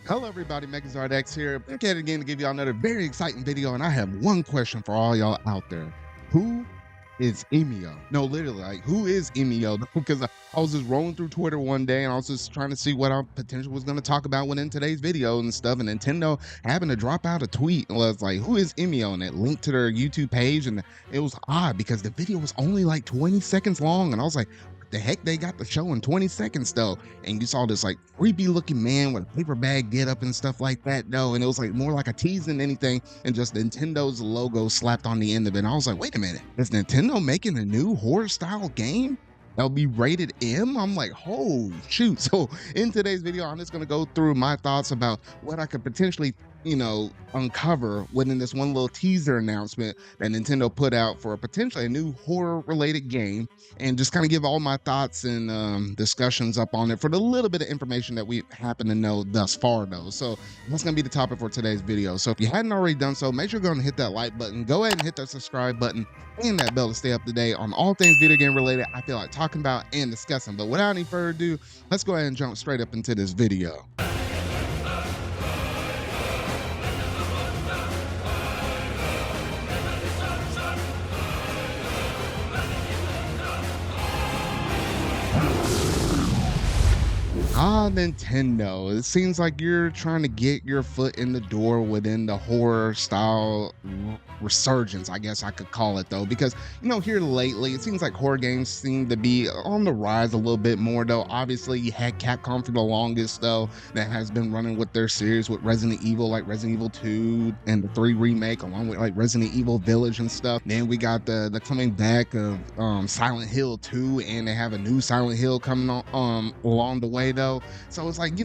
Hello everybody, MegaZardX here, back at it again to give y'all another very exciting video, and I have one question for all y'all out there. Who is Emio? No, literally, like, who is Emio? Because I was just rolling through Twitter one day, and I was just trying to see what I potentially was going to talk about within today's video and stuff, and Nintendo happened to drop out a tweet, and was like, who is Emio? And it linked to their YouTube page, and it was odd because the video was only like 20 seconds long, and I was like, what the heck, they got the show in 20 seconds though. And you saw this like creepy looking man with a paper bag get up and stuff like that though, and it was like more like a tease than anything, and just Nintendo's logo slapped on the end of it. And I was like, wait a minute, is Nintendo making a new horror style game that'll be rated M? I'm like, oh shoot. So in today's video, I'm just going to go through my thoughts about what I could potentially uncover within this one little teaser announcement that Nintendo put out for potentially a new horror related game, and just kind of give all my thoughts and discussions up on it for the little bit of information that we happen to know thus far though. So that's going to be the topic for today's video. So if you hadn't already done so, make sure you're going to hit that like button, go ahead and hit that subscribe button and that bell to stay up to date on all things video game related I feel like talking about and discussing. But without any further ado, let's go ahead and jump straight up into this video. Nintendo. It seems like you're trying to get your foot in the door within the horror style resurgence, I guess I could call it though, because here lately it seems like horror games seem to be on the rise a little bit more though. Obviously, you had Capcom for the longest though, that has been running with their series with Resident Evil, like Resident Evil 2 and the 3 remake, along with like Resident Evil Village and stuff. Then we got the coming back of Silent Hill 2, and they have a new Silent Hill coming on along the way though. So it's like,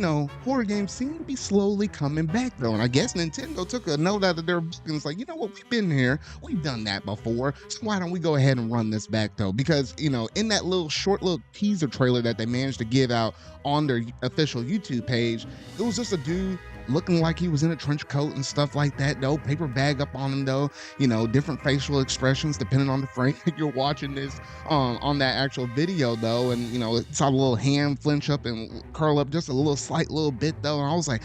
horror games seem to be slowly coming back though. And I guess Nintendo took a note out of their book and it's like, you know what, we've been here, we've done that before. So why don't we go ahead and run this back though? Because, in that little short little teaser trailer that they managed to give out on their official YouTube page, it was just a dude looking like he was in a trench coat and stuff like that though, paper bag up on him though, different facial expressions depending on the frame that you're watching this on that actual video though. And saw a little hand flinch up and curl up just a little slight little bit though, and I was like,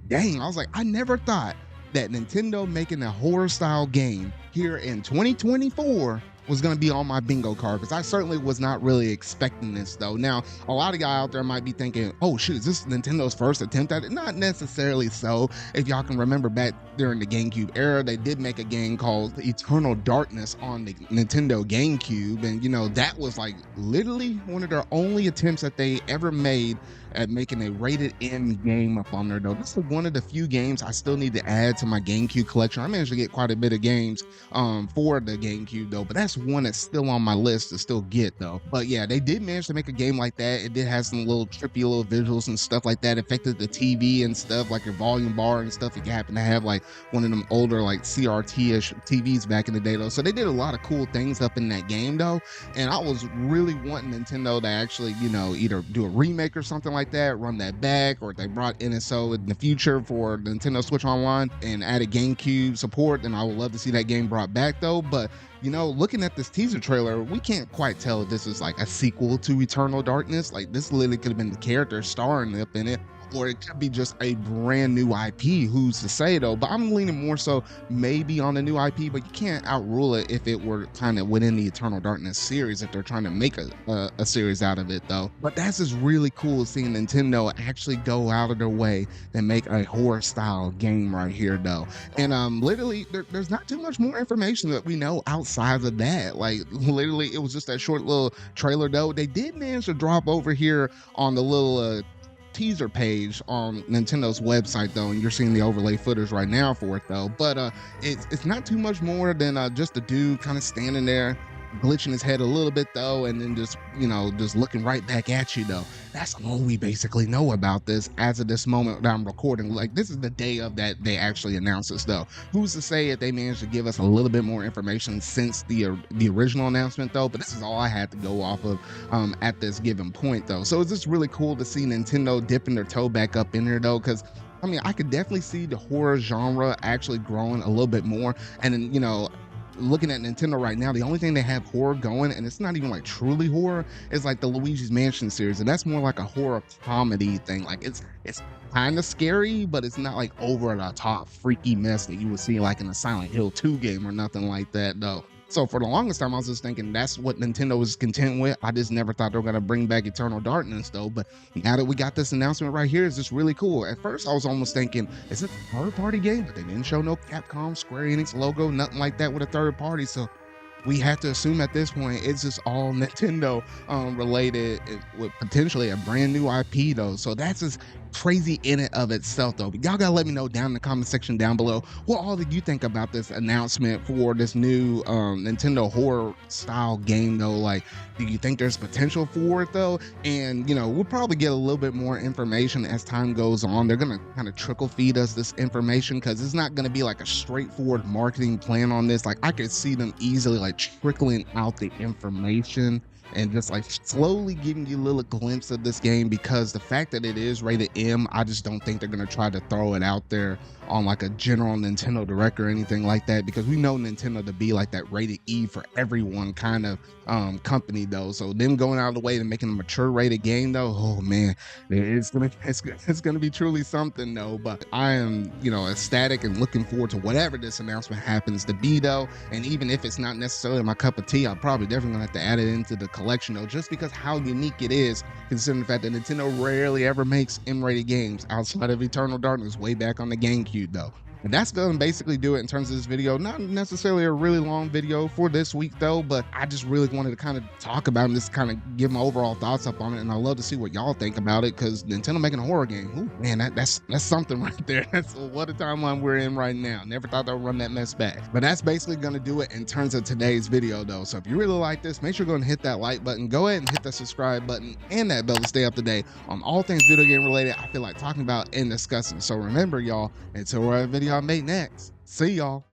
dang, I never thought that Nintendo making a horror style game here in 2024 was going to be on my bingo card, because I certainly was not really expecting this though. Now, a lot of y'all out there might be thinking, oh shoot, is this Nintendo's first attempt at it? Not necessarily so. If y'all can remember back during the GameCube era, they did make a game called Eternal Darkness on the Nintendo GameCube, and that was like literally one of their only attempts that they ever made at making a rated M game up on there though. This is one of the few games I still need to add to my GameCube collection. I managed to get quite a bit of games for the GameCube though, but that's one that's still on my list to still get though. But yeah, they did manage to make a game like that. It did have some little trippy little visuals and stuff like that. It affected the TV and stuff, like your volume bar and stuff, if you happen to have like one of them older like CRT-ish TVs back in the day though. So they did a lot of cool things up in that game though, and I was really wanting Nintendo to actually either do a remake or something like that, run that back, or if they brought NSO in the future for Nintendo Switch Online and added GameCube support, then I would love to see that game brought back though. But looking at this teaser trailer, we can't quite tell if this is like a sequel to Eternal Darkness. Like, this literally could have been the character starring up in it, or it could be just a brand new IP. Who's to say though? But I'm leaning more so maybe on the new IP, but you can't outrule it if it were kind of within the Eternal Darkness series, if they're trying to make a series out of it though. But that's just really cool seeing Nintendo actually go out of their way and make a horror style game right here though. And literally there's not too much more information that we know outside of that. Like, literally it was just that short little trailer though. They did manage to drop over here on the little teaser page on Nintendo's website though, and you're seeing the overlay footage right now for it though. But it's not too much more than just a dude kind of standing there glitching his head a little bit though, and then just just looking right back at you though. That's all we basically know about this as of this moment that I'm recording. Like, this is the day of that they actually announced this though. Who's to say if they managed to give us a little bit more information since the original announcement though? But this is all I had to go off of at this given point though. So it's just really cool to see Nintendo dipping their toe back up in here though, because I could definitely see the horror genre actually growing a little bit more. And then looking at Nintendo right now, the only thing they have horror going, and it's not even like truly horror, is like the Luigi's Mansion series, and that's more like a horror comedy thing. Like it's kind of scary, but it's not like over the top freaky mess that you would see like in a Silent Hill 2 game or nothing like that though. So for the longest time, I was just thinking that's what Nintendo was content with. I just never thought they were gonna bring back Eternal Darkness though. But now that we got this announcement right here, it's just really cool. At first, I was almost thinking, is it a third-party game? But they didn't show no Capcom, Square Enix logo, nothing like that with a third party. So we have to assume at this point it's just all Nintendo related with potentially a brand new IP though. So that's just crazy in and of itself though. But y'all gotta let me know down in the comment section down below what all do you think about this announcement for this new Nintendo horror style game though. Like, do you think there's potential for it though? And you know, we'll probably get a little bit more information as time goes on. They're gonna kind of trickle feed us this information because it's not gonna be like a straightforward marketing plan on this. Like, I could see them easily like trickling out the information and just like slowly giving you a little glimpse of this game, because the fact that it is rated M, I just don't think they're going to try to throw it out there on like a general Nintendo Direct or anything like that, because we know Nintendo to be like that rated E for everyone kind of company though. So them going out of the way to making a mature rated game though, oh man, it's gonna be truly something though. But I am, you know, ecstatic and looking forward to whatever this announcement happens to be though. And even if it's not necessarily my cup of tea, I'm probably definitely gonna have to add it into the collection though, just because how unique it is, considering the fact that Nintendo rarely ever makes M-rated games outside of Eternal Darkness way back on the GameCube though. And that's gonna basically do it in terms of this video. Not necessarily a really long video for this week though, but I just really wanted to kind of talk about and just kind of give my overall thoughts up on it. And I love to see what y'all think about it, because Nintendo making a horror game, ooh, man, that's something right there. That's what a timeline we're in right now. Never thought they would run that mess back. But that's basically gonna do it in terms of today's video though. So if you really like this, make sure you go and hit that like button, go ahead and hit the subscribe button and that bell to stay up to date on all things video game related I feel like talking about and discussing. So remember y'all, until our video I make next, see y'all.